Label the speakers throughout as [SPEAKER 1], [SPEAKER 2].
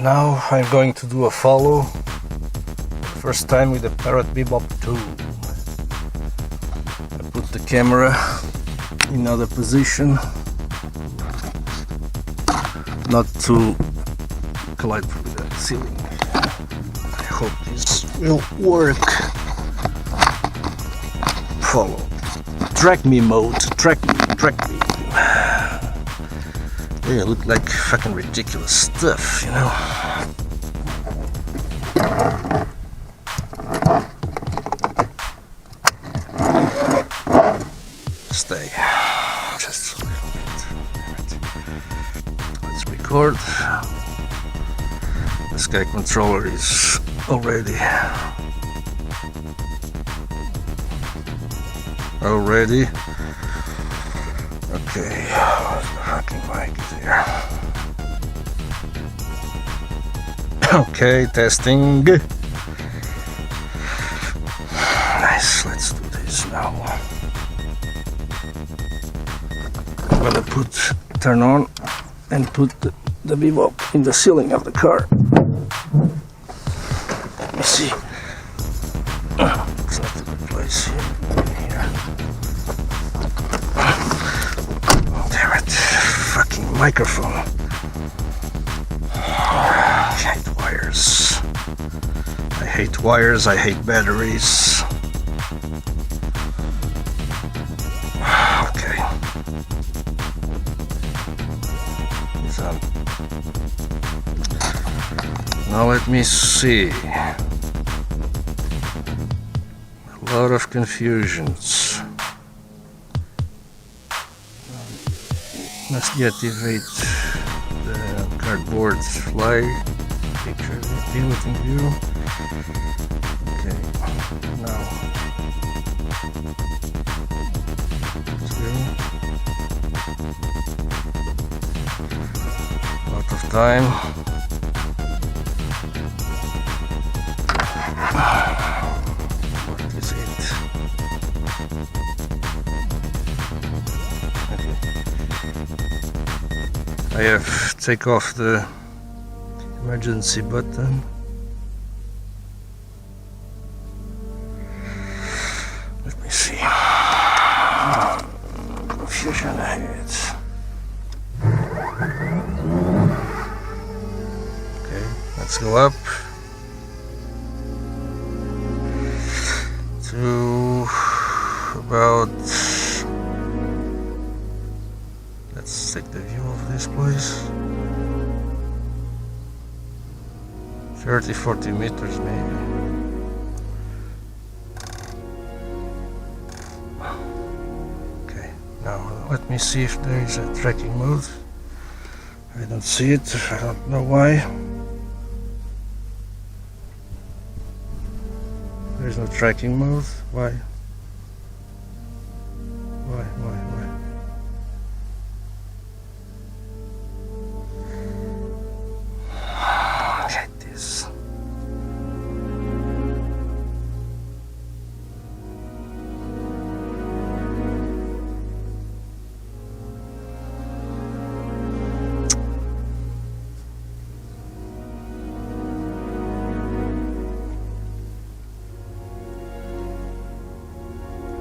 [SPEAKER 1] Now I'm going to do a follow. First time with the Parrot Bebop 2. I put the camera in another position, not to collide with the ceiling. I hope this will work. Follow. Track me mode. Track me. They look like fucking ridiculous stuff, you know. Stay. Just a little bit. Let's record. The Sky controller is already okay. Fucking mic is here. Okay, testing. Nice, let's do this now. I'm gonna turn on and put the Bebop in the ceiling of the car. Let me see. It's not a good place here. Oh, damn it. Fucking microphone. I hate wires. I hate batteries. Okay. Now let me see. A lot of confusions. Must deactivate the cardboard fly picture in view. Okay, now lot of time. What is it? Okay. I have to take off the emergency button. Let me see. Confusion ahead. Okay, let's go up to about, let's take the view of this place, 30-40 meters maybe. Okay, now let me see if there is a tracking mode. I don't see it, I don't know why. There's no tracking mode. Why? I hate this.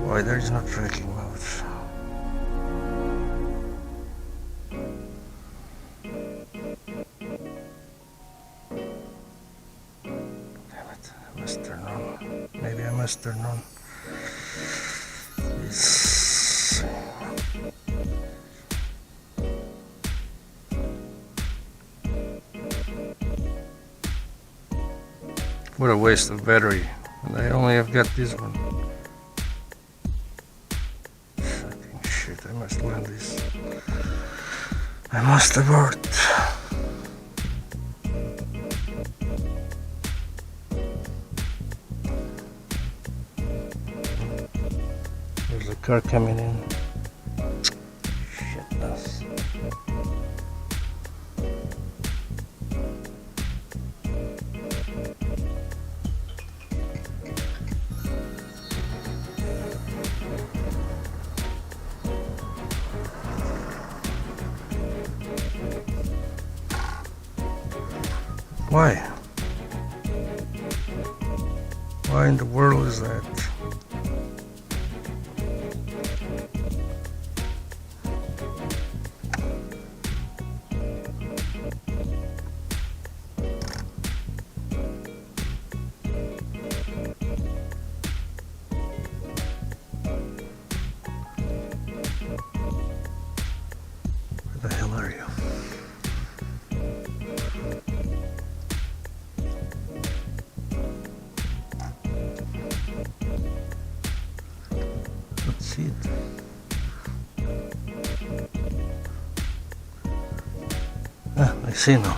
[SPEAKER 1] Why there is no tracking mode? Damn it, I must turn on. Maybe I must turn on this. What a waste of battery. And I only have got this one. I must land this. I must abort. There's a car coming in. Shitness. Why? Why in the world is that? Where the hell are you? Let's see it. Ah, I see now.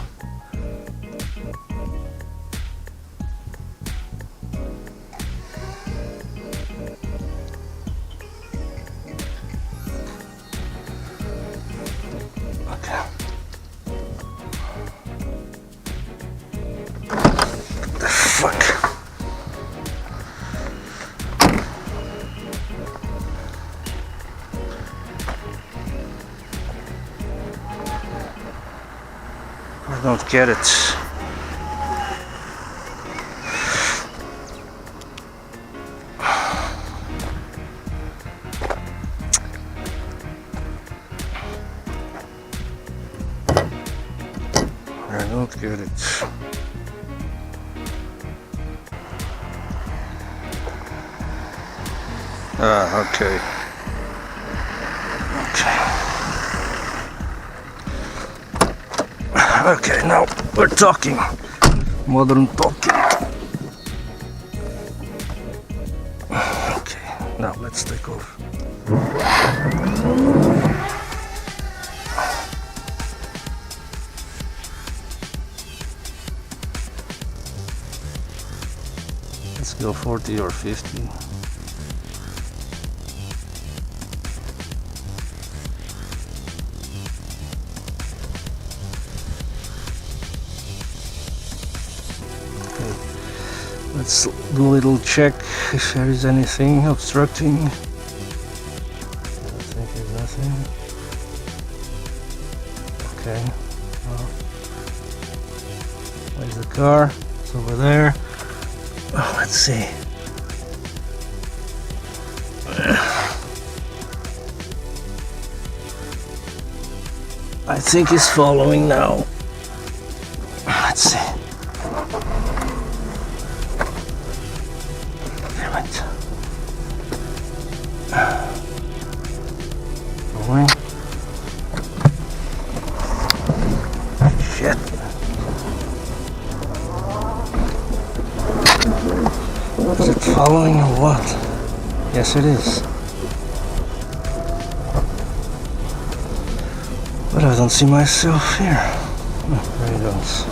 [SPEAKER 1] Okay. What the fuck? I don't get it. I don't get it. Ah, okay. Okay, now we're talking. Modern talking. Okay, now let's take off. Let's go 40 or 50. Let's do a little check if there is anything obstructing. I think there's nothing. Okay. Well, where's the car? It's over there. Oh, let's see. I think he's following now. Let's see. Damn it. Going. Shit. Is it following or what? Yes, it is. But I don't see myself here. Oh, there he goes.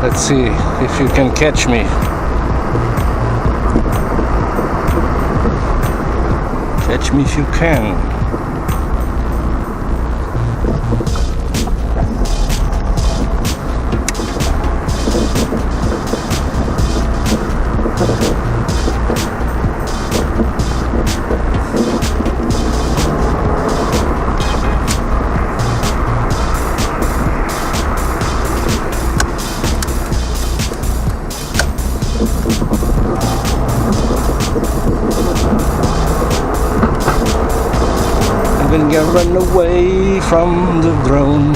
[SPEAKER 1] Let's see if you can catch me. Catch me if you can. I'm gonna run away from the drone.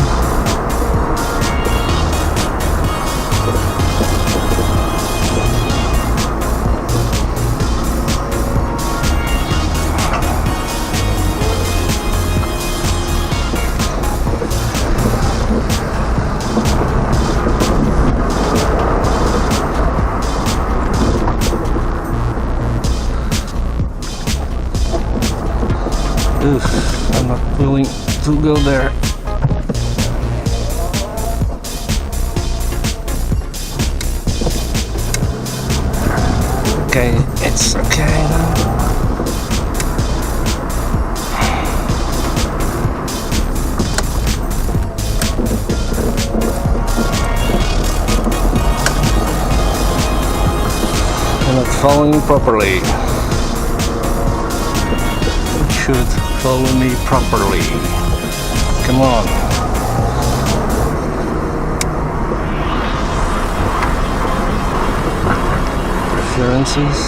[SPEAKER 1] I'm not willing to go there. Okay, it's okay now. I'm not following properly. It should follow me properly. Come on. Preferences.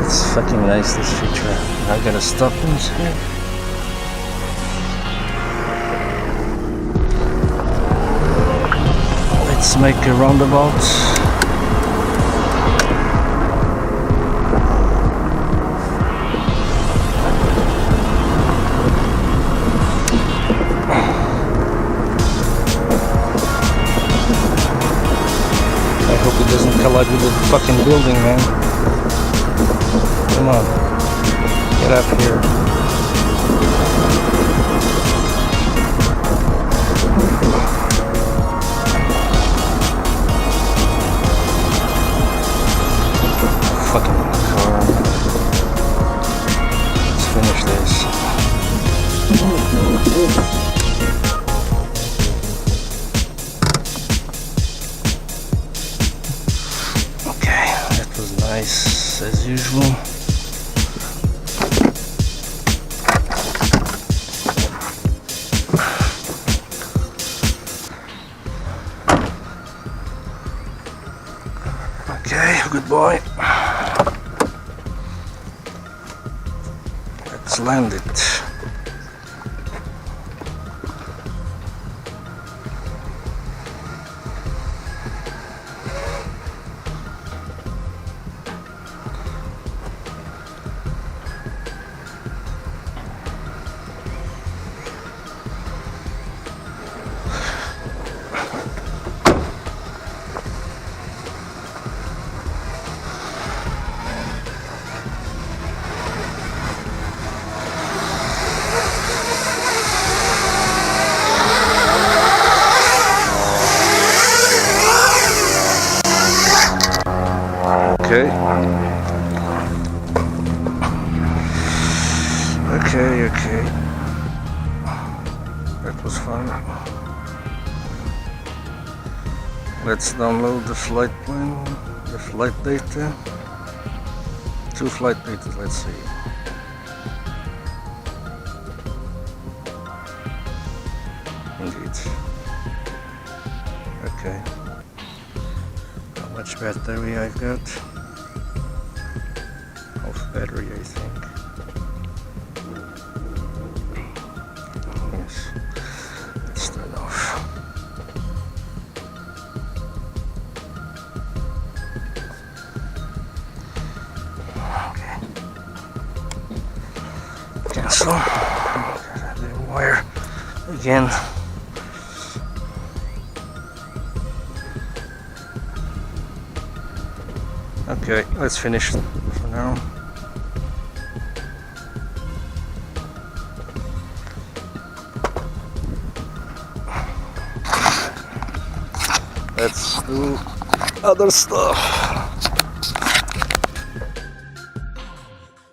[SPEAKER 1] It's fucking nice, this feature. I gotta stop this here. Let's make a roundabout. I hope it doesn't collide with the fucking building, man. Come on. Get up here. Fucking car. Let's finish this. Okay, that was nice as usual. Okay, goodbye. Let's land it. Okay. Okay. That was fun. Let's download the flight plan, the flight data. 2 flight data, let's see. Indeed. Okay. How much battery I've got? Half battery, I think. Yes. Let's turn off. Okay. Cancel. The wire again. Okay, let's finish for now. Let's do other stuff.